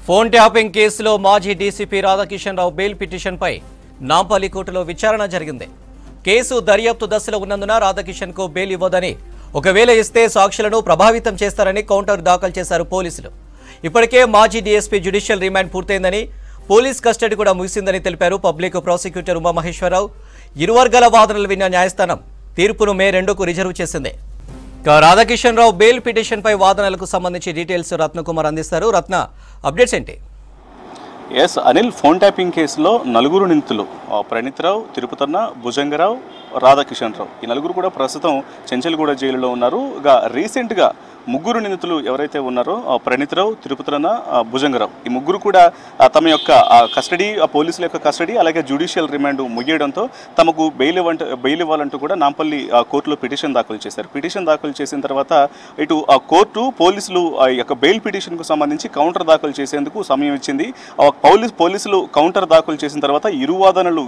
Phone tapping కేసులో మాజీ DCP Radhakishan రావు bail పిటిషన్పై నాంపల్లి కోర్టులో విచారణ జరిగింది. కేసు దర్యాప్తు దశలో ఉన్నందున రాధాకిషన్కు బెయిల్ ఇవ్వదని, ఒకవేళ ఇస్తే సాక్షులను ప్రభావితం చేస్తారని కౌంటర్ దాఖలు చేశారు పోలీసులు. ఇప్పటికే మాజీ డీఎస్పీ జ్యుడిషియల్ రిమాండ్ పూర్తయిందని, పోలీస్ కస్టడీ కూడా ముగిసిందని తెలిపారు పబ్లిక్ ప్రాసిక్యూటర్ ఉమామహేశ్వరరావు. ఇరు వర్గాల వాదనలు విన్న న్యాయస్థానం తీర్పును మే 2కు రిజర్వ్ చేసింది. రాధాకిషన్ రావు బెయిల్ పిటిషన్ పై వాదనలకు సంబంధించి డీటెయిల్స్ రత్నకుమార్ అందిస్తారు. రత్న, అప్డేట్స్ ఏంటి? ఎస్ అనిల్, ఫోన్ ట్యాపింగ్ కేసులో నలుగురు నిందితులు ప్రణీత్రావు, తిరుపతన్న, భుజంగరావు, రాధాకిషన్ రావు, ఈ నలుగురు కూడా ప్రస్తుతం చెంచల్గూడ జైలులో ఉన్నారు. రీసెంట్గా ముగ్గురు నిందితులు ఎవరైతే ఉన్నారో ప్రణీత్రావు, తిరుపతన్న, భుజంగరావు, ఈ ముగ్గురు కూడా తమ యొక్క కస్టడీ, పోలీసుల యొక్క కస్టడీ అలాగే జ్యుడిషియల్ రిమాండ్ ముగియడంతో తమకు బెయిల్ ఇవ్వాలంటూ కూడా నాంపల్లి కోర్టులో పిటిషన్ దాఖలు చేశారు. పిటిషన్ దాఖలు చేసిన తర్వాత ఇటు కోర్టు పోలీసులు ఈ యొక్క బెయిల్ పిటిషన్కు సంబంధించి కౌంటర్ దాఖలు చేసేందుకు సమయం ఇచ్చింది. పోలీసులు కౌంటర్ దాఖలు చేసిన తర్వాత ఇరు వాదనలు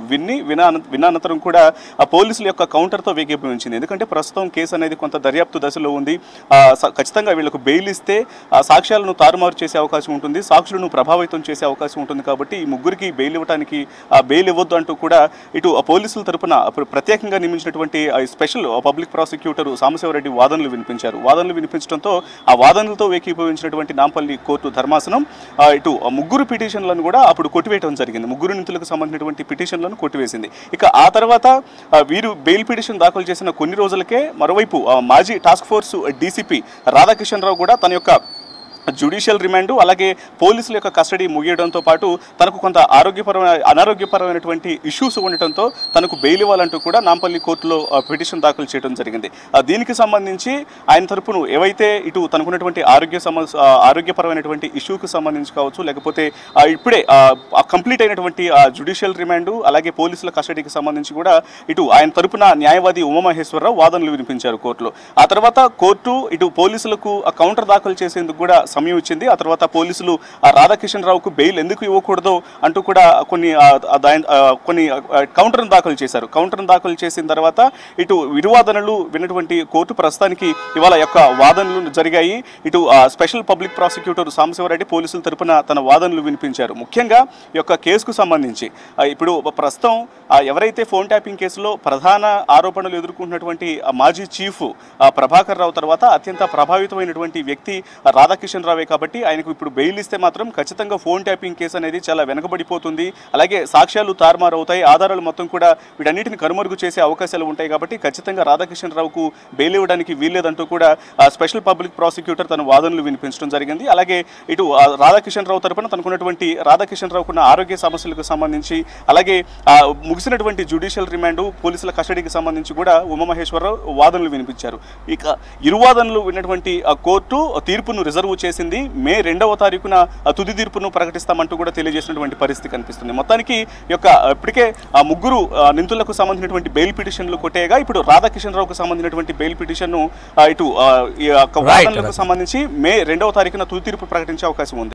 వినానంతరం కూడా పోలీసుల యొక్క కౌంటర్తో ఏకీభవించింది. ఎందుకంటే ప్రస్తుతం కేసు అనేది కొంత దర్యాప్తు దశలో ఉంది. ఖచ్చితంగా వీళ్ళకు బెయిల్ ఇస్తే సాక్ష్యాలను తారుమారు చేసే అవకాశం ఉంటుంది, సాక్షులను ప్రభావితం చేసే అవకాశం ఉంటుంది. కాబట్టి ఈ ముగ్గురికి బెయిల్ ఇవ్వడానికి బెయిల్ ఇవ్వద్దు అంటూ కూడా ఇటు పోలీసుల తరపున ప్రత్యేకంగా నియమించినటువంటి స్పెషల్ పబ్లిక్ ప్రాసిక్యూటర్ సాంబశివరెడ్డి వాదనలు వినిపించడంతో ఆ వాదనలతో ఏకీభవించినటువంటి నాంపల్లి కోర్టు ధర్మాసనం ఇటు ముగ్గురు పిటిషన్లను కూడా అప్పుడు కొట్టివేయడం జరిగింది. ముగ్గురు నిందితులకు సంబంధించినటువంటి పిటిషన్లను కొట్టివేసింది. ఇక ఆ తర్వాత వీరు బెయిల్ పిటిషన్ దాఖలు చేసిన కొన్ని రోజులకే మరోవైపు మాజీ టాస్క్ ఫోర్స్ డీసీపీ రాధాకిషన్ రావు కూడా తన యొక్క జ్యుడిషియల్ రిమాండ్ అలాగే పోలీసుల యొక్క కస్టడీ ముగియడంతో పాటు తనకు కొంత అనారోగ్యపరమైనటువంటి ఇష్యూస్ ఉండటంతో తనకు బెయిల్ ఇవ్వాలంటూ కూడా నాంపల్లి కోర్టులో పిటిషన్ దాఖలు చేయడం జరిగింది. దీనికి సంబంధించి ఆయన తరపును ఏవైతే ఇటు తనకున్నటువంటి ఆరోగ్యపరమైనటువంటి ఇష్యూకి సంబంధించి కావచ్చు, లేకపోతే ఇప్పుడే కంప్లీట్ అయినటువంటి జ్యుడిషియల్ రిమాండ్ అలాగే పోలీసుల కస్టడీకి సంబంధించి కూడా ఇటు ఆయన తరపున న్యాయవాది ఉమామహేశ్వరరావు వాదనలు వినిపించారు కోర్టులో. ఆ తర్వాత కోర్టు ఇటు పోలీసులకు కౌంటర్ దాఖలు చేసేందుకు కూడా సమయం ఇచ్చింది. ఆ తర్వాత పోలీసులు రాధాకిషన్ రావుకు బెయిల్ ఎందుకు ఇవ్వకూడదు అంటూ కూడా కొన్ని కౌంటర్ను దాఖలు చేశారు. కౌంటర్ను దాఖలు చేసిన తర్వాత ఇటు విరువాదనలు విన్నటువంటి కోర్టు ప్రస్తుతానికి ఇవాళ యొక్క వాదనలు జరిగాయి. ఇటు స్పెషల్ పబ్లిక్ ప్రాసిక్యూటర్ సాంబశివరెడ్డి పోలీసుల తరపున తన వాదనలు వినిపించారు. ముఖ్యంగా ఈ యొక్క కేసుకు సంబంధించి ఇప్పుడు ప్రస్తుతం ఎవరైతే ఫోన్ ట్యాపింగ్ కేసులో ప్రధాన ఆరోపణలు ఎదుర్కొంటున్నటువంటి మాజీ చీఫ్ ప్రభాకర్ రావు తర్వాత అత్యంత ప్రభావితమైనటువంటి వ్యక్తి రాధాకిషన్ రావే కాబట్టి ఆయనకు ఇప్పుడు బెయిల్ ఇస్తే మాత్రం ఖచ్చితంగా ఫోన్ ట్యాపింగ్ కేసు అనేది చాలా వెనకబడిపోతుంది. అలాగే సాక్ష్యాలు తారుమారు అవుతాయి, ఆధారాలు మొత్తం కూడా వీటన్నిటిని కనుమరుగు చేసే అవకాశాలు ఉంటాయి. కాబట్టి ఖచ్చితంగా రాధాకిషన్ రావుకు బెయిల్ ఇవ్వడానికి వీల్లేదంటూ కూడా స్పెషల్ పబ్లిక్ ప్రాసిక్యూటర్ తన వాదనలు వినిపించడం జరిగింది. అలాగే ఇటు రాధాకిషన్ రావు తరపున తనకున్నటువంటి రాధాకిషన్ రావుకున్న ఆరోగ్య సమస్యలకు సంబంధించి అలాగే ముగిసినటువంటి జ్యుడిషియల్ రిమాండ్ పోలీసుల కస్టడీకి సంబంధించి కూడా ఉమామహేశ్వరరావు వాదనలు వినిపించారు. ఇక ఇరు వాదనలు విన్నటువంటి కోర్టు తీర్పును రిజర్వ్ చేసింది. మే 2వ తారీఖున తుది తీర్పును ప్రకటిస్తామంటూ కూడా తెలియజేసినటువంటి పరిస్థితి కనిపిస్తుంది. మొత్తానికి యొక్క ఇప్పటికే ముగ్గురు నిందితులకు సంబంధించినటువంటి బెయిల్ పిటిషన్లు కొట్టేయగా ఇప్పుడు రాధాకిషన్ రావుకు సంబంధించినటువంటి బెయిల్ పిటిషన్ ఇటు వాదనలకు సంబంధించి మే 2వ తారీఖున తుది తీర్పు ప్రకటించే అవకాశం ఉంది.